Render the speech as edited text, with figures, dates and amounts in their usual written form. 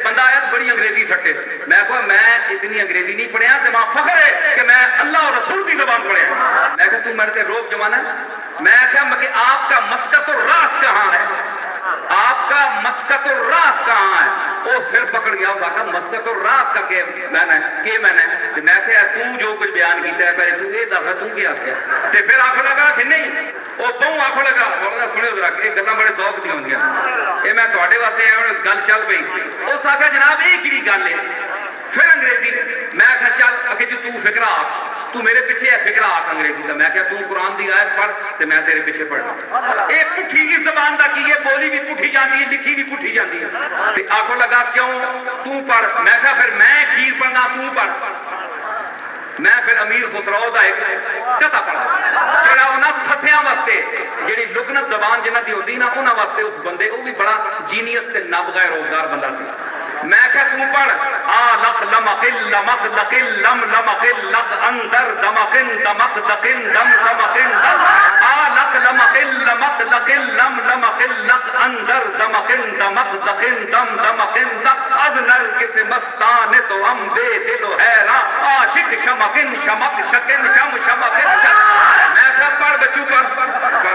بندہ آیا تو بڑی انگریزی سٹے. میں کہا میں اتنی انگریزی نہیں پڑھیا تو ماں فخر ہے کہ میں اللہ اور رسول کی زبان پڑھیا. میں کہا تم میرے سے روب جمانا ہے. میں کہا کہ آپ کا مسکت الراس کہاں ہے, آپ کا مسکت الراس کہاں ہے؟ وہ سر پکڑ گیا, اس آقا مسکت الراس کا کہ میں کہا تو جو کچھ بیان کیتا ہے پہلے تو یہ دفعہ تو کیا کیا تے پھر آنکھ لگا کہ نہیں وہ بہوں آنکھ لگا. سنو ذرا یہ گلاں بڑے ذوق دی ہوندیاں, یہ میں تواڈے واسطے آیا گل چل پئی. اس آقا جناب یہ کی گل ہے؟ پھر انگریزی میں کہا چل اگے جو تو فکرہ آ تو میرے پیچھے ہے فکرہ آ انگریزی کا. میں کہا تو قرآن دی آیت پڑھ تے میں تیرے پیچھے پڑھنا. یہ پٹھی کی زبان دا کی ہے, بولی بھی پٹھی جاندی ہے, لکھی بھی پٹھی جاندی ہے. تے آنکھوں لگا کیوں تو پڑھ. میں کہا پھر میں کھیر پڑھنا تو پڑھ. میں پھر امیر خسرو دا ایک قطع پڑھا جڑا انہاں تھتیاں واسطے جڑی لکنت زبان جنہاں دی ہوندی نا انہاں واسطے اس بندے وہ بھی بڑا جینیس تے نابغہ روزگار بندہ سی. میں کہا تو پڑھ آ لق لمقل لمق لقل لم لمقل لق اندر دمقن دمق دقن دم دمقن دم آ لق لمقل لمق لقل لم لمقل لق اندر دمقن دمق دقن دم دمقن دق اب نرگس مستان تو ہم بے دل و حیران عاشق شمقن شمق شکن شم شمقن. میں کہا پڑھ بچو پڑھ.